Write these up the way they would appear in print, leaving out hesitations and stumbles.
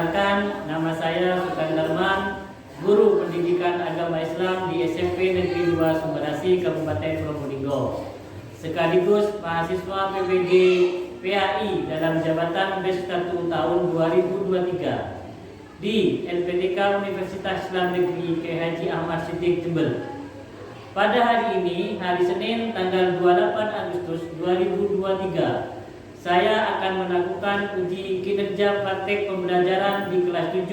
Perkenalkan, nama saya Sultan Darman, Guru Pendidikan Agama Islam di SMP Negeri 2 Sumberasi, Kabupaten Probolinggo. Sekaligus mahasiswa PPG PAI dalam jabatan B1 tahun 2023 di LPTK Universitas Islam Negeri K. Haji Ahmad Siddiq Jember. Pada hari ini, hari Senin tanggal 28 Agustus 2023, saya akan melakukan uji kinerja praktek pembelajaran di kelas 7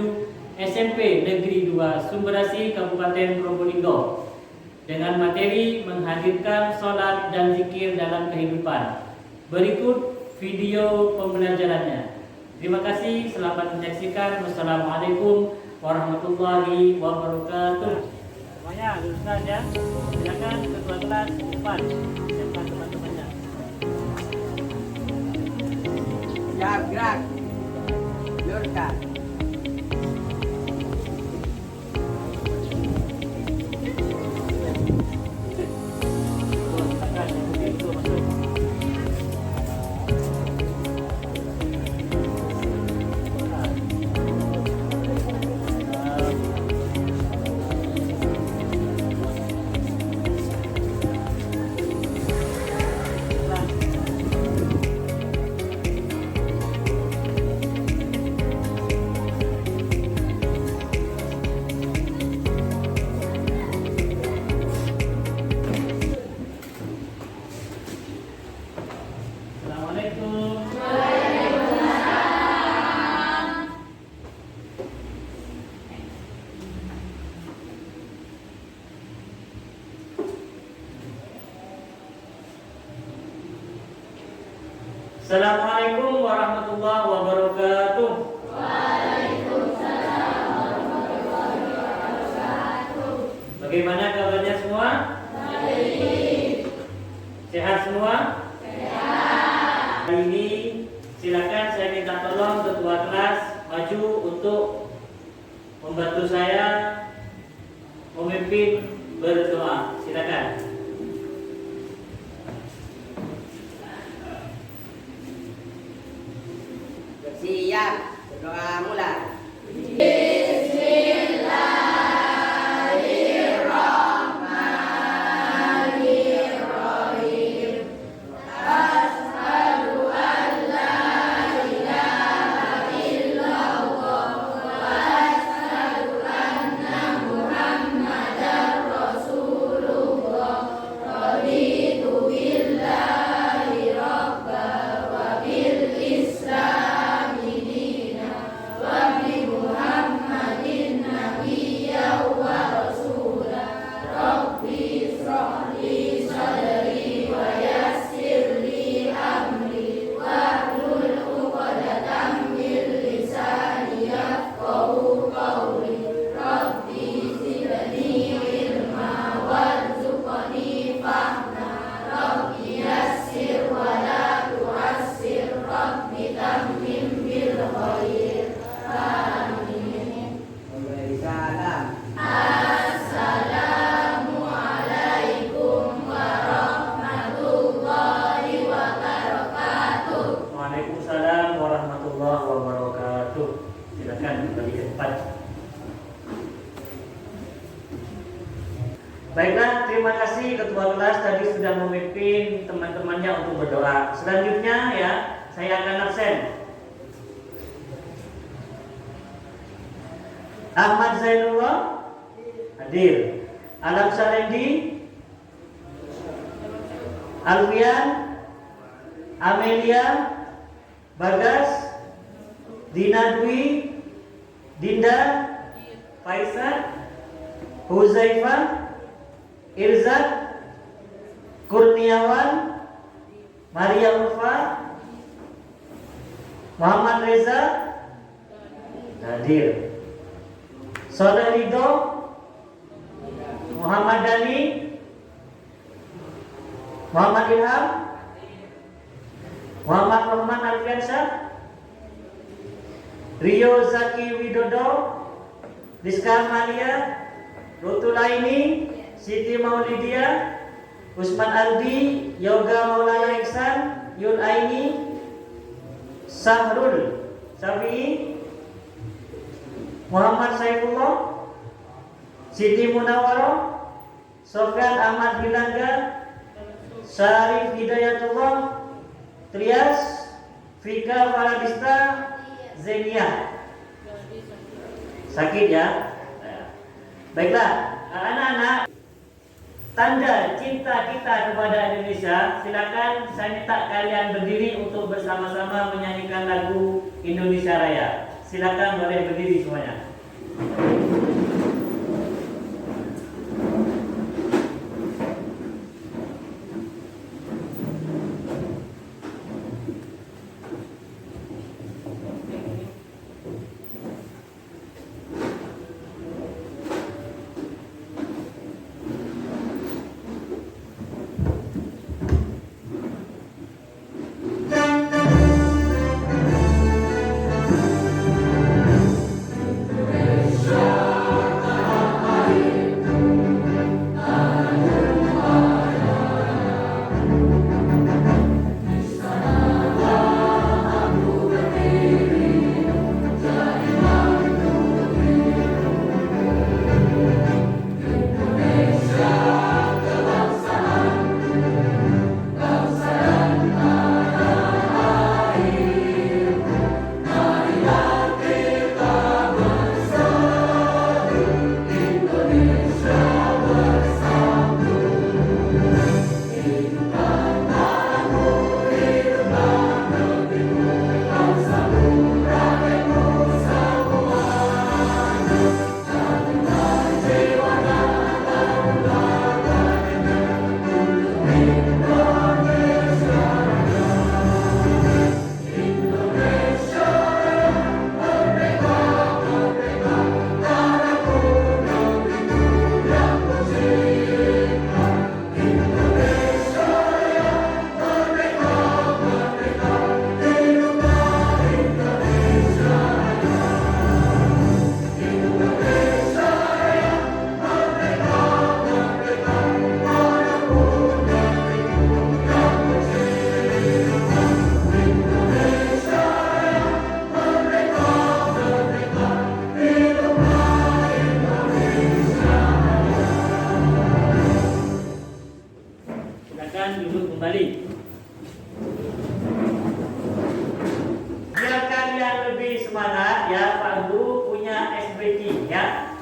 SMP Negeri 2 Sumberasi, Kabupaten Probolinggo dengan materi menghadirkan sholat dan zikir dalam kehidupan. Berikut video pembelajarannya. Terima kasih, selamat menyaksikan. Wassalamualaikum warahmatullahi wabarakatuh. Semuanya luruskan ya. Silakan ketua kelas depan. Siapkan teman-temannya. Gerak, luruskan. Assalamualaikum warahmatullahi wabarakatuh. Waalaikumsalam warahmatullahi wabarakatuh. Bagaimana kabarnya semua? Baik. Sehat semua? Sehat. Hari ini silakan saya minta tolong ketua kelas maju untuk membantu saya memimpin berdoa. Silakan. Siap, berdoa mulai. Waalaikumsalam warahmatullahi wabarakatuh. Silakan kembali ke depan. Baiklah, terima kasih ketua kelas tadi sudah memimpin teman-temannya untuk berdoa. Selanjutnya ya, saya akan absen. Ahmad Zainullah hadir. Alam Salendi, Alfian, Amelia, Bagas, Dina Dwi, Dinda, Faisal, Huzaifah, Irzak, Kurniawan, Maria Ulfa, Muhammad Reza, hadir. Saudara Ridho, Muhammad Dani, Muhammad Ilham, Muhammad Rahman Alfiansyah, Rio Zaki Widodo, Rizka Malia, Rutulaini, Siti Maulidia, Usman Aldi, Yoga Maulana Ihsan, Yul Aini, Sahrul Syafi'i, Muhammad Saifullah, Siti Munawwaroh, Sofyan Ahmad Hilangga, Syarif Hidayatullah, Trias, Fika Faradista, Zenia. Sakit ya? Baiklah, anak-anak, tanda cinta kita kepada Indonesia. Silakan saya minta kalian berdiri untuk bersama-sama menyanyikan lagu Indonesia Raya. Silakan boleh berdiri semuanya.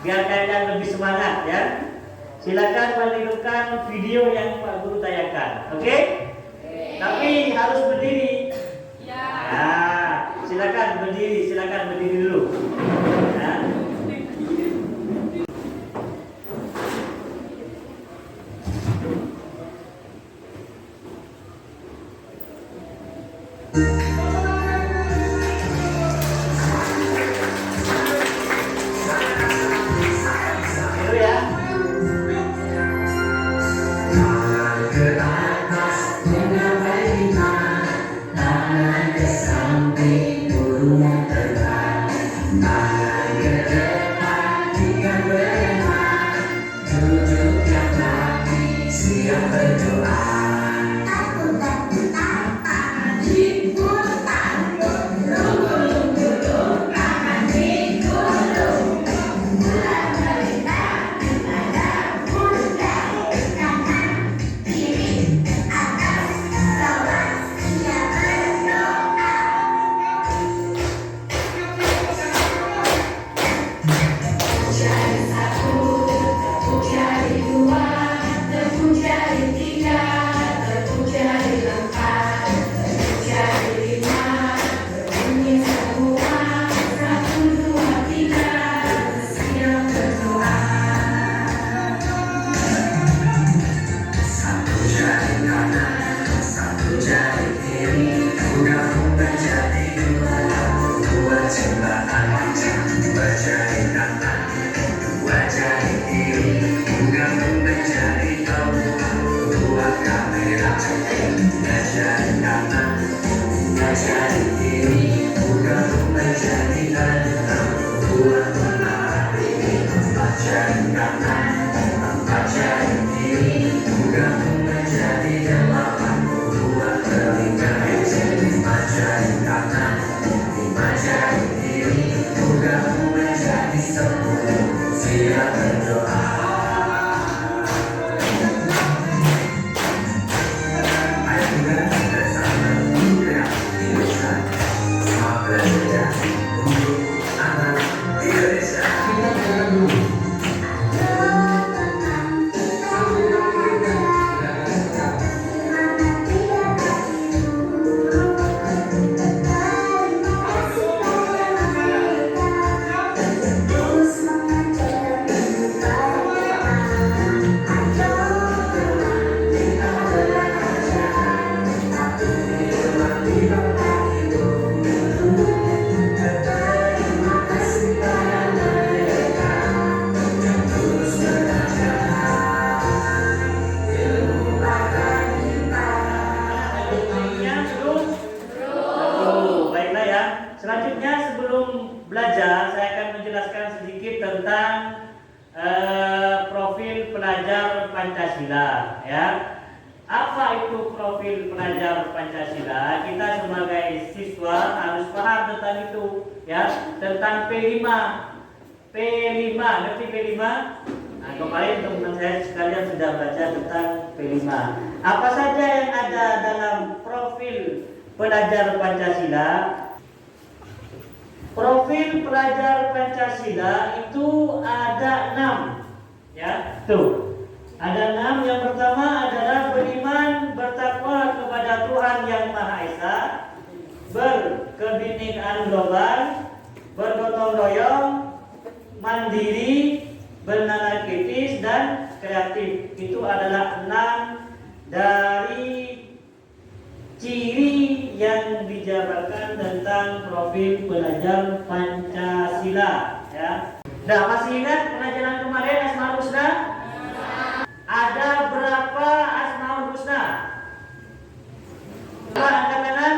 biar kalian lebih semangat ya. Silakan menirukan video yang Pak Guru tayangkan. Oke? Tapi harus berdiri. Ya. Nah, silakan berdiri dulu. Nah. belajar, saya akan menjelaskan sedikit tentang profil pelajar Pancasila, ya. Apa itu profil pelajar Pancasila? Kita sebagai siswa harus paham tentang itu, ya, tentang P5. P5, ngerti P5? Nah, kemarin teman-teman saya sekalian sudah baca tentang P5. Apa saja yang ada dalam profil pelajar Pancasila? Profil pelajar Pancasila itu ada 6, ya, tuh. Ada 6. Yang pertama adalah beriman, bertakwa kepada Tuhan Yang Maha Esa, berkebinekaan global, bergotong royong, mandiri, bernalar kritis, dan kreatif. Itu adalah 6 dari ciri yang dijabarkan tentang profil pelajar Pancasila, ya. Nah, masih ingat pelajaran kemarin Asmaul Husna? Ada berapa Asmaul Husna? Coba angkat tangan.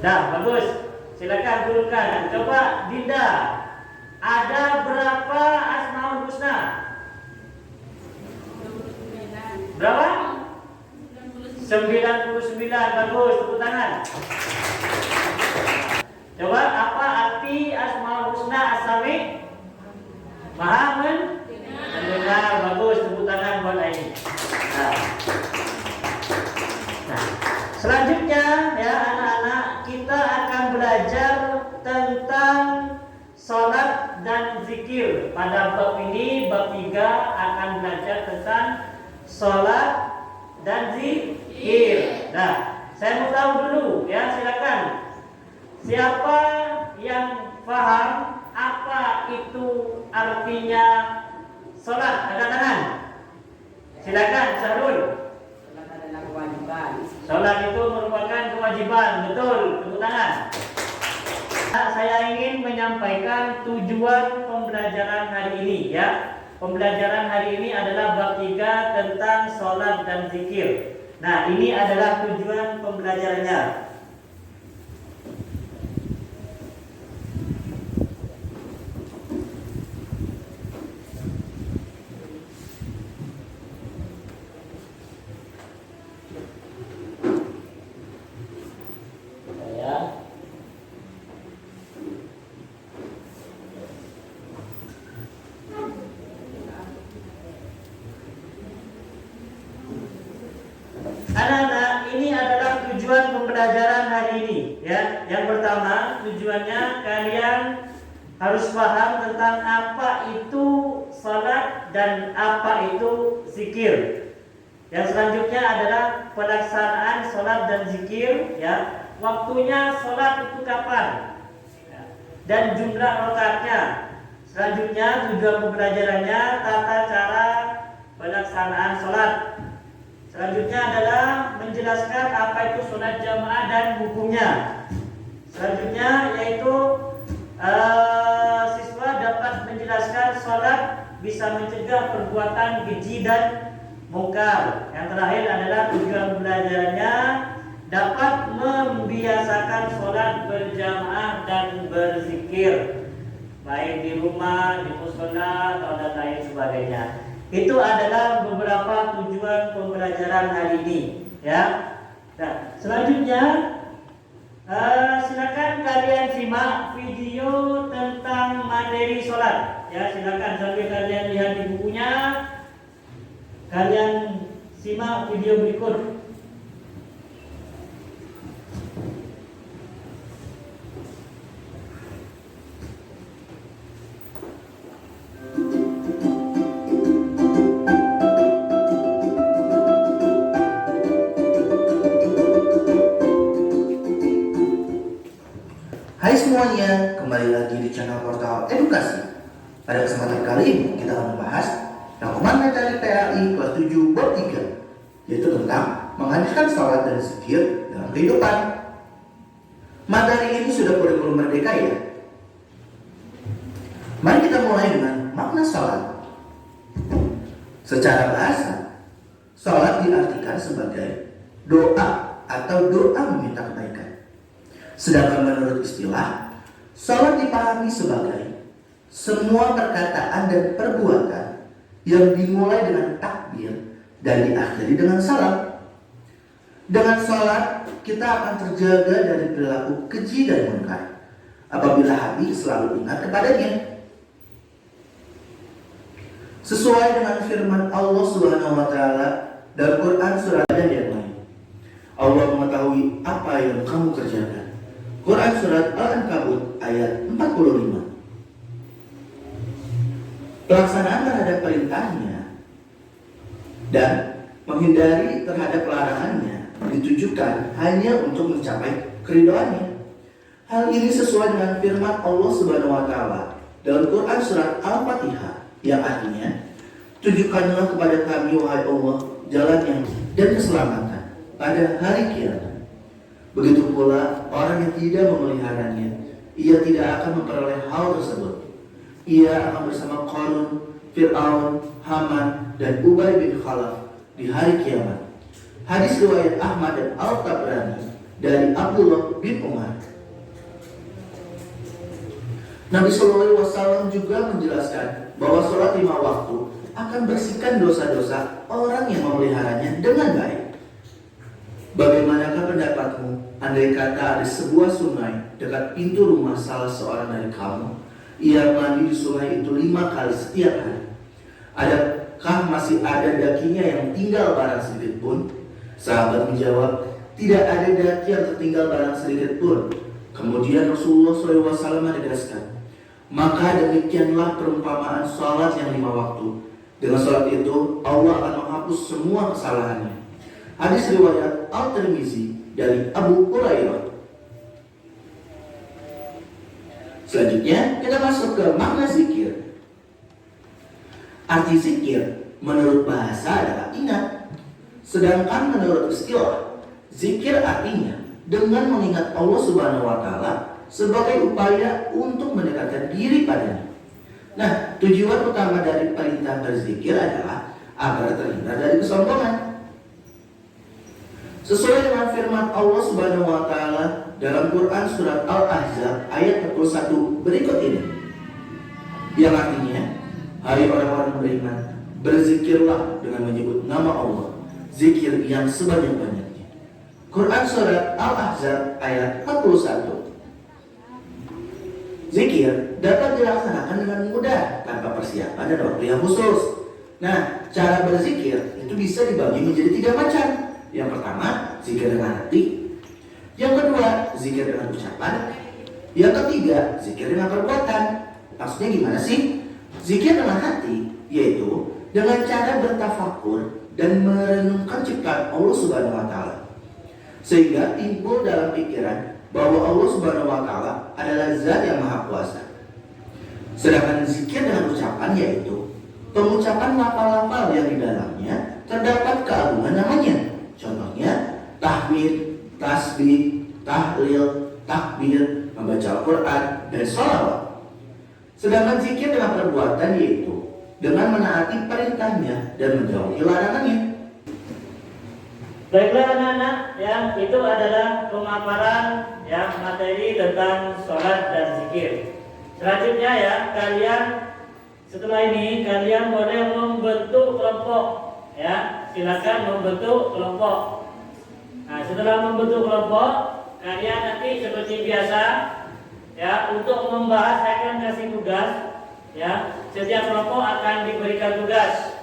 Dah, bagus. Silakan turunkan. Coba Dinda. Ada berapa Asmaul Husna? Berapa? 99. Bagus, tepuk tangan. Coba apa arti Asmaul Husna As-Sami? Maha mendengar. Bagus, tepuk tangan buat ini. Nah, selanjutnya ya anak-anak, kita akan belajar tentang sholat dan zikir. Pada bab ini, bab 3 akan belajar tentang sholat dan zikir. Nah, saya mau tahu dulu, ya, silakan. Siapa yang paham apa itu artinya sholat? Ada tangan? Silakan, Syahrul. Sholat adalah kewajiban. Sholat itu merupakan kewajiban, betul. Tepuk tangan. Saya ingin menyampaikan tujuan pembelajaran hari ini, ya. Pembelajaran hari ini adalah bab 3 tentang sholat dan zikir. Nah, ini adalah tujuan pembelajarannya. Anak-anak, ini adalah tujuan pembelajaran hari ini, ya. Yang pertama, tujuannya kalian harus paham tentang apa itu salat dan apa itu zikir. Yang selanjutnya adalah pelaksanaan salat dan zikir, ya. Waktunya salat itu kapan? Ya. Dan jumlah rakaatnya. Selanjutnya tujuan pembelajarannya tata cara pelaksanaan salat. Selanjutnya adalah menjelaskan apa itu sholat jamaah dan hukumnya. Selanjutnya yaitu siswa dapat menjelaskan sholat bisa mencegah perbuatan keji dan mungkar. Yang terakhir adalah tujuan pembelajarannya dapat membiasakan sholat berjamaah dan berzikir, baik di rumah, di musola, atau dan lain sebagainya. Itu adalah beberapa tujuan pembelajaran hari ini, ya. Nah, selanjutnya silakan kalian simak video tentang materi sholat, ya. Silakan sambil kalian lihat di bukunya, kalian simak video berikut. Hai semuanya, kembali lagi di channel Portal Edukasi. Pada kesempatan kali ini kita akan membahas rangkuman materi PAI kelas 7 bab 3, yaitu tentang menghadirkan sholat dan zikir dalam kehidupan. Materi ini sudah kurikulum merdeka, ya. Mari kita mulai dengan makna sholat. Secara bahasa, sholat diartikan sebagai doa atau doa meminta kebaikan. Sedangkan menurut istilah, salat dipahami sebagai semua perkataan dan perbuatan yang dimulai dengan takbir dan diakhiri dengan salam. Dengan salat, kita akan terjaga dari perilaku keji dan munkar apabila hati selalu ingat kepadanya. Sesuai dengan firman Allah Subhanahu wa taala dalam Quran surah yang lain. Allah mengetahui apa yang kamu kerjakan. Quran surat Al-Ankabut ayat 45. Pelaksanaan terhadap perintahnya dan menghindari terhadap larangannya ditujukan hanya untuk mencapai keridhaannya. Hal ini sesuai dengan firman Allah Subhanahu wa taala dalam Quran surat Al-Fatihah yang artinya, tunjukkanlah kepada kami wahai Allah jalan yang dan keselamatan pada hari kiamat. Begitu pula orang yang tidak memeliharanya, ia tidak akan memperoleh hal tersebut. Ia akan bersama Qarun, Fir'aun, Haman, dan Ubay bin Khalaf di hari kiamat. Hadis riwayat Ahmad dan Al-Tabrani dari Abdullah bin Umar. Nabi SAW juga menjelaskan bahwa sholat 5 waktu akan bersihkan dosa-dosa orang yang memeliharanya dengan baik. Bagaimanakah pendapatmu andai kata ada sebuah sungai dekat pintu rumah salah seorang dari kamu? Ia mandi di sungai itu 5 kali setiap hari. Adakah masih ada dakinya yang tinggal barang sedikit pun? Sahabat menjawab, tidak ada daki yang tertinggal barang sedikit pun. Kemudian Rasulullah SAW menegaskan, maka demikianlah perumpamaan sholat yang 5 waktu. Dengan sholat itu Allah akan menghapus semua kesalahannya. Hadis riwayat Al-Tirmizi dari Abu Hurairah. Selanjutnya kita masuk ke makna zikir. Arti zikir menurut bahasa adalah ingat. Sedangkan menurut istilah, zikir artinya dengan mengingat Allah Subhanahu wa taala sebagai upaya untuk mendekatkan diri padanya. Nah, tujuan utama dari perintah berzikir adalah agar terhindar dari kesombongan. Sesuai dengan firman Allah Subhanahu wa taala dalam Quran surat Al-Ahzab ayat 41 berikut ini. Yang artinya, hai orang-orang beriman, berzikirlah dengan menyebut nama Allah, zikir yang sebanyak-banyaknya. Quran surat Al-Ahzab ayat 41. Zikir dapat dilaksanakan dengan mudah tanpa persiapan dan waktu yang khusus. Nah, cara berzikir itu bisa dibagi menjadi 3 macam. Yang pertama, zikir dengan hati. Yang kedua, zikir dengan ucapan. Yang ketiga, zikir dengan perbuatan. Maksudnya gimana sih? Zikir dengan hati yaitu dengan cara bertafakur dan merenungkan ciptaan Allah Subhanahu wa taala, sehingga timbul dalam pikiran bahwa Allah Subhanahu wa taala adalah zat yang maha kuasa. Sedangkan zikir dengan ucapan yaitu pengucapan lafal-lafal yang di dalamnya terdapat keagungan namanya. Contohnya tahmid, tasbih, tahlil, takbir, membaca Al-Quran, dan sholawat. Sedangkan zikir dengan perbuatan yaitu dengan menaati perintahnya dan menjauhi larangannya. Baiklah anak-anak, yang itu adalah pemaparan yang materi tentang sholat dan zikir. Selanjutnya ya, kalian setelah ini kalian boleh membentuk kelompok. Ya, silakan membentuk kelompok. Nah, setelah membentuk kelompok, kalian nanti seperti biasa, ya, untuk membahas saya akan kasih tugas. Ya, setiap kelompok akan diberikan tugas.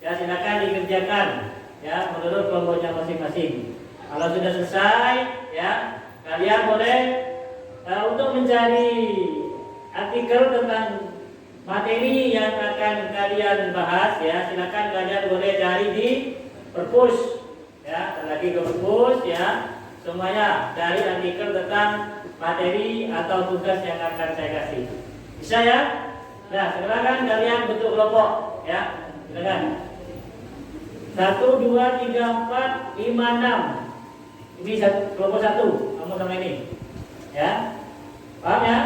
Ya, silakan dikerjakan. Ya, menurut kelompoknya masing-masing. Kalau sudah selesai, ya, kalian boleh untuk mencari artikel tentang materi yang akan kalian bahas, ya, silakan kalian boleh cari di perpus, ya, lagi ke perpus, ya, semuanya cari artikel tentang materi atau tugas yang akan saya kasih. Bisa ya? Nah, silakan kalian bentuk kelompok, ya, silakan. 1, 2, 3, 4, 5, 6. Ini kelompok 1, kamu sama ini, ya, paham ya?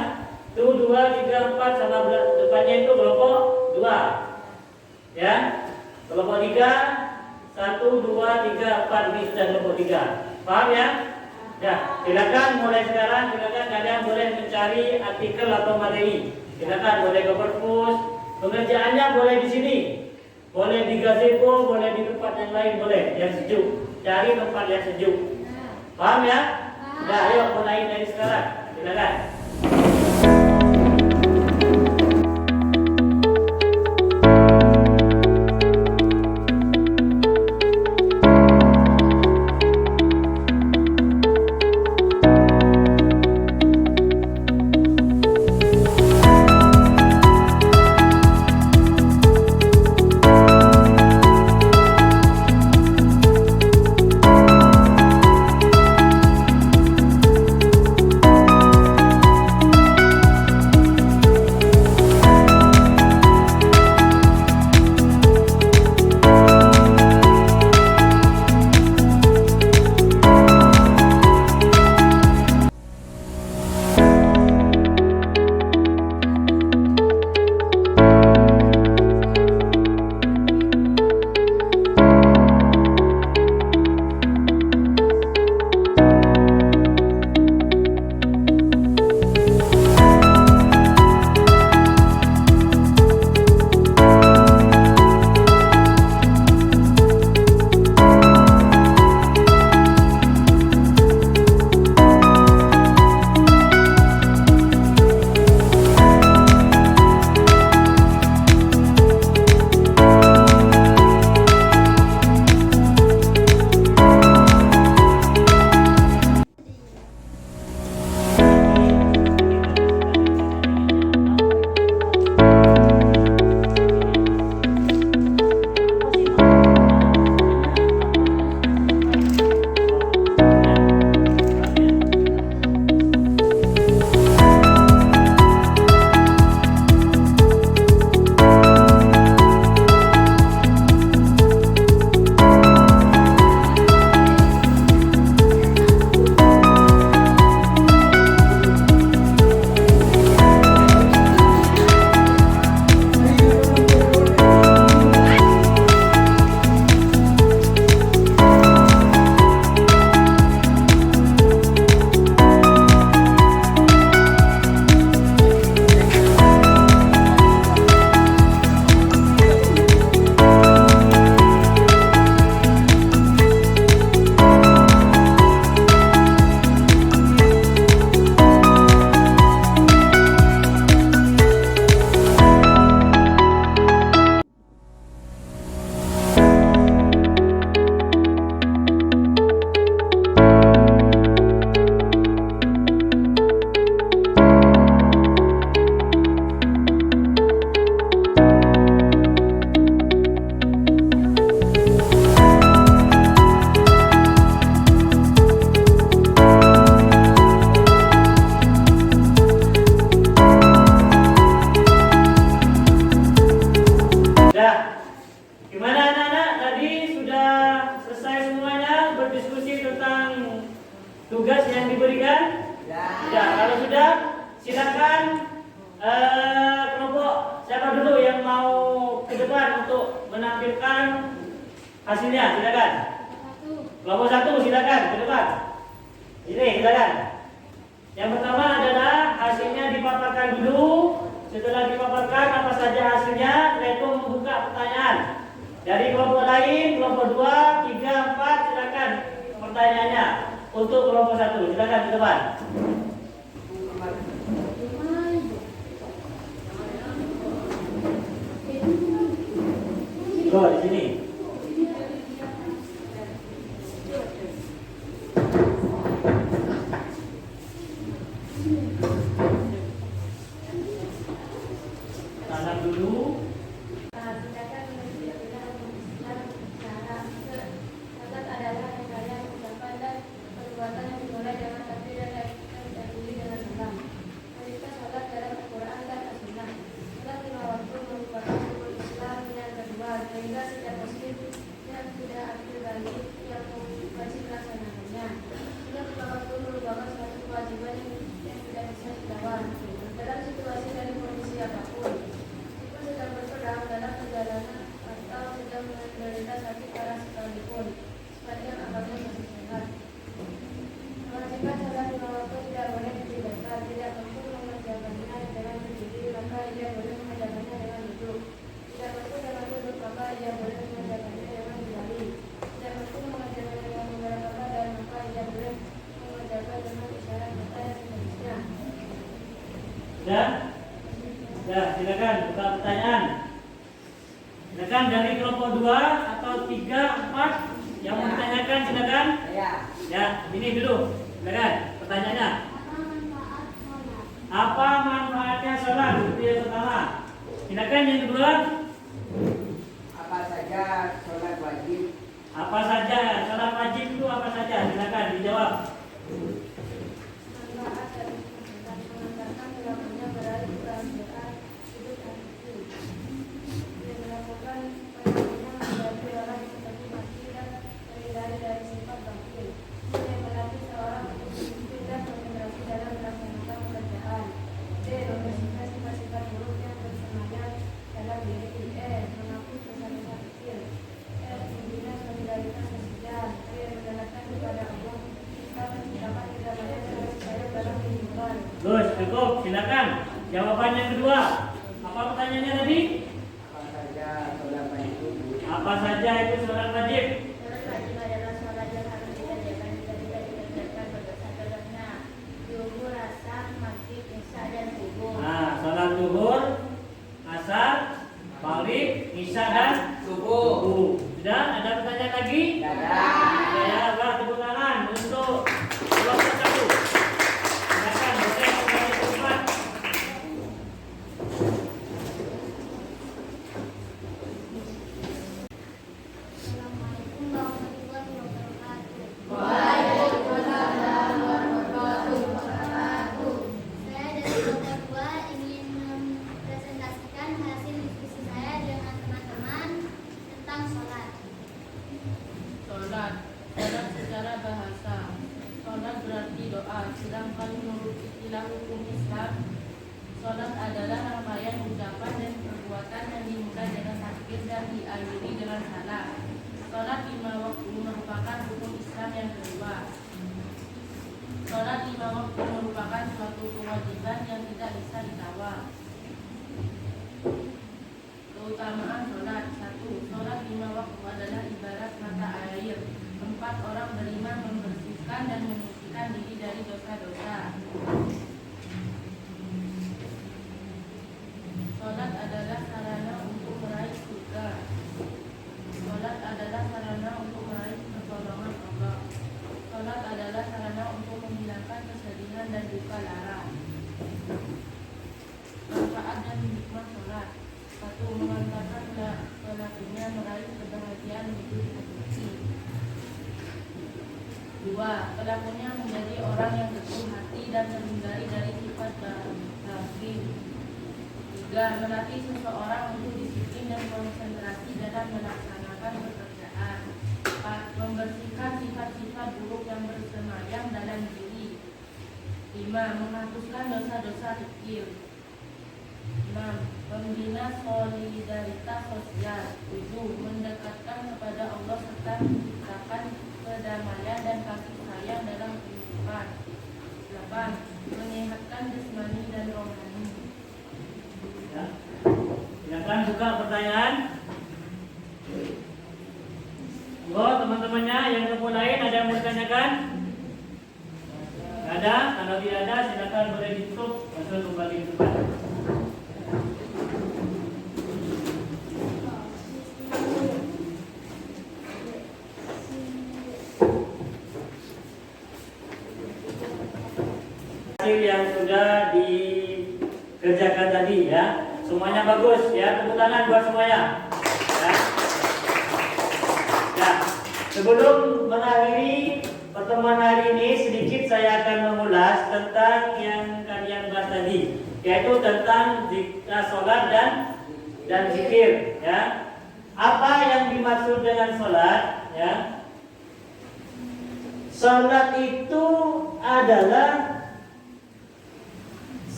1, 2, 3, 4 sama depannya itu kelompok 2. Ya. Kelompok 3 1, 2, 3, 4 ini sudah kelompok 3. Paham ya? Ya, silakan mulai sekarang, silakan kalian boleh mencari artikel atau materi. Silakan boleh ke perpus, pengerjaannya boleh di sini, boleh di gazebo, boleh di tempat yang lain, boleh yang sejuk. Cari tempat yang sejuk. Paham ya? Nah, ayo mulai dari sekarang. Silakan. tugas yang diberikan? Ya, kalau sudah silakan kelompok siapa dulu yang mau ke depan untuk menampilkan hasilnya, silakan. Kelompok 1 silakan ke depan. Ini silakan. Yang pertama adalah hasilnya dipaparkan dulu. Setelah dipaparkan apa saja hasilnya, setelah itu membuka pertanyaan. Dari kelompok lain, kelompok 2, 3, 4 silakan pertanyaannya. Untuk kelompok 1 silakan ke depan. Oh, di sini. Tanam dulu. adalah yang kalian ucapkan dan perbuatan yang dimulai dengan takbir dan Saya. Ya, ini dulu. Silakan pertanyaannya. Apa manfaatnya sholat? Itu yang pertama. Silakan yang kedua. Apa saja sholat wajib? Apa saja sholat wajib itu apa saja? Silakan dijawab. Terus cukup, silakan. Jawaban yang kedua. Apa pertanyaannya tadi? Apa saja sholat wajib? Apa saja itu sholat wajib? Sholat wajib adalah sholat yang harus dikerjakan jika tidak dikerjakan berdosa-dosanya. Zuhur, asar, maghrib, isya, dan subuh. Nah, sholat zuhur, asar, maghrib, isya dan subuh. Sudah? Ada pertanyaan lagi? Dadah. Ya, Allah, tepuk tangan untuk kelompok satu. Silakan, boleh kembali ke tempat. Assalamualaikum warahmatullahi wabarakatuh. Waalaikumsalam warahmatullahi wabarakatuh. Saya dari kelompok 2 ingin mempresentasikan hasil diskusi saya dengan teman-teman tentang sholat. Sholat secara bahasa. Sholat berarti doa. Sedangkan menurut istilah hukum Islam, sholat adalah rangkaian ucapan dan perbuatan yang dimulai dengan takbir dan diakhiri dengan salam. Sholat 5 waktu merupakan hukum Islam yang kedua. Sholat 5 waktu merupakan suatu kewajiban yang tidak bisa ditawar. Keutamaan sholat. 1. Sholat 5 waktu adalah ibarat mata air. 4. Orang beriman membersihkan dan menyucikan diri dari dosa-dosa. Sholat adalah sarana untuk meraih surga. Sholat adalah sarana untuk meraih pertolongan Allah. Sholat adalah sarana untuk menghilangkan kesedihan dan duka lara. Manfaat dan hikmah sholat. 1. Mengantarkan pelakunya meraih kebahagiaan hidup hakiki. 2. Pelakunya menjadi orang yang teguh hati dan terhindari dari sifat bakhil. 3. Melatih seseorang untuk disiplin dan konsentrasi dalam melaksanakan pekerjaan. 4. Membersihkan sifat-sifat buruk yang bersemayam dalam diri. 5. Menghapuskan dosa-dosa kecil. 6. Membina solidaritas sosial. 7. Mendekatkan kepada Allah serta menciptakan kedamaian dan kasih sayang dalam kehidupan. 8. Menyehatkan jasmani dan rohani. Ya. Silakan buka pertanyaan. Teman-temannya yang kelompok lain ada yang mau ditanyakan? Tidak ada? Kalau tidak ada, silakan boleh ditutup langsung kembali ke tempat. Hasil yang sudah dikerjakan tadi ya, semuanya bagus ya, tepuk tangan buat semuanya. Ya. Ya. Sebelum mengakhiri pertemuan hari ini, sedikit saya akan mengulas tentang yang kalian bahas tadi, yaitu tentang sholat dan zikir. Ya. Apa yang dimaksud dengan sholat? Ya. Sholat itu adalah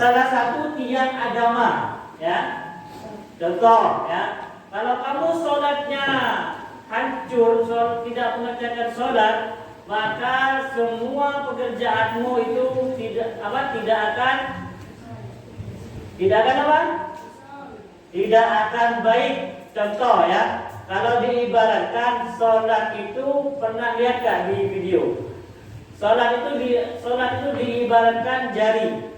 salah satu tiang agama, ya. Contoh, ya. Kalau kamu sholatnya hancur, tidak mengerjakan sholat, maka semua pekerjaanmu itu tidak akan apa? Tidak akan baik. Contoh, ya. Kalau diibaratkan sholat itu, pernah lihat gak di video? Sholat itu diibaratkan jari.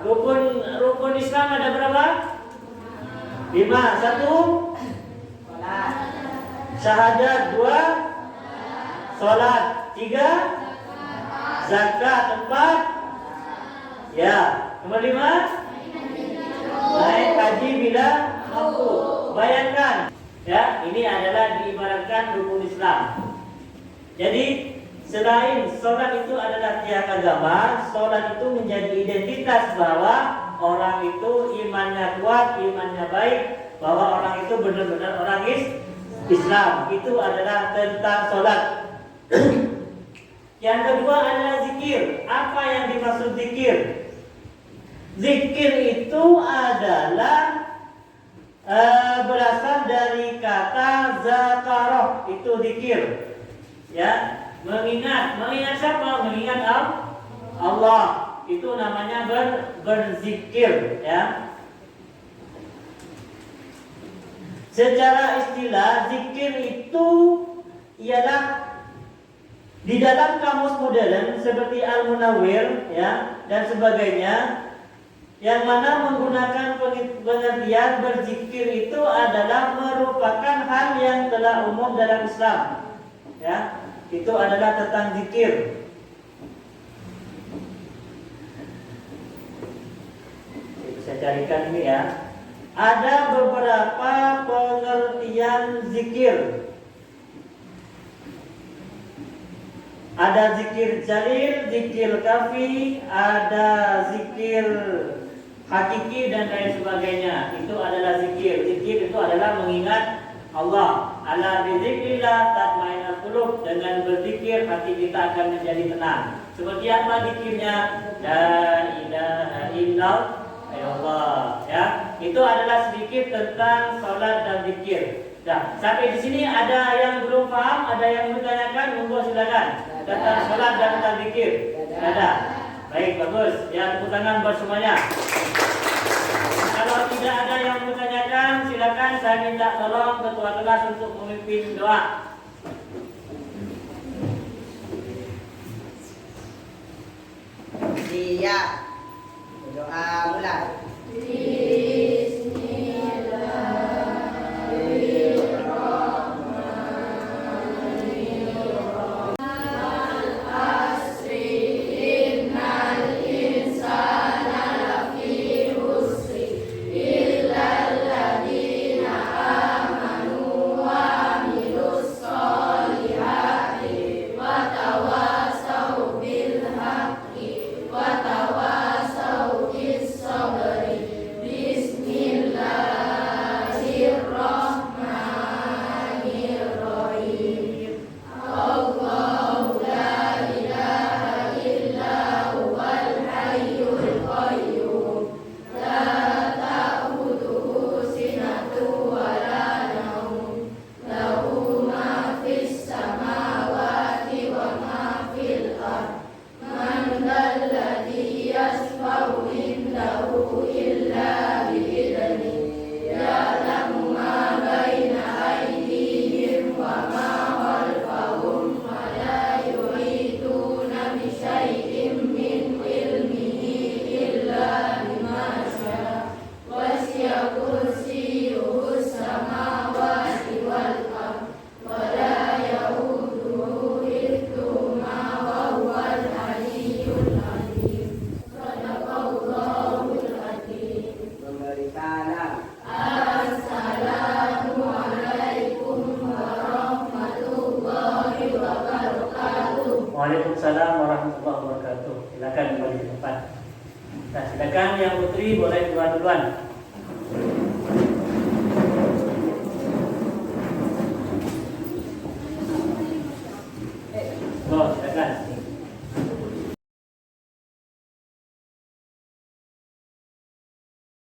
Rukun Islam ada berapa? 5. 1 syahadat, 2 sholat, Tiga, zakat. Empat, ya. Nomor 5, naik haji bila mampu. Bayangkan, ya, ini adalah diibaratkan rukun Islam. Jadi selain sholat itu adalah tiang agama, sholat itu menjadi identitas bahwa orang itu imannya kuat, imannya baik, bahwa orang itu benar-benar orang Islam. Itu adalah tentang sholat. Yang kedua adalah zikir. Apa yang dimaksud zikir? Zikir itu adalah berasal dari kata zakaroh, itu zikir. Ya, mengingat siapa? Mengingat Allah. Itu namanya berzikir, ya. Secara istilah zikir itu ialah di dalam kamus modern seperti Al-Munawwir, ya, dan sebagainya, yang mana menggunakan pengertian berzikir itu adalah merupakan hal yang telah umum dalam Islam, ya. Itu adalah tentang zikir. Saya carikan ini, ya. Ada beberapa pengertian zikir. Ada zikir jalil, zikir kafi, ada zikir hakiki dan lain sebagainya. Itu adalah zikir. Zikir itu adalah mengingat Allah. Ala bizikrillah tatmainnul qulub. Dengan berzikir hati kita akan menjadi tenang. Seperti apa zikirnya? La ilaha illallah, ya. Itu adalah sedikit tentang salat dan zikir. Nah, sampai di sini ada yang belum paham, ada yang bertanyakan, monggo silakan. Tentang salat dan tentang zikir. Ada. Baik, bagus. Ya, tepuk tangan buat semuanya. Kalau tidak ada yang bertanyakan, silakan saya minta tolong ketua kelas untuk memimpin doa. Siap. Doa mulai. Waalaikumsalam warahmatullahi wabarakatuh. Silakan kembali ke tempat. Nah, silakan yang putri boleh keluar duluan.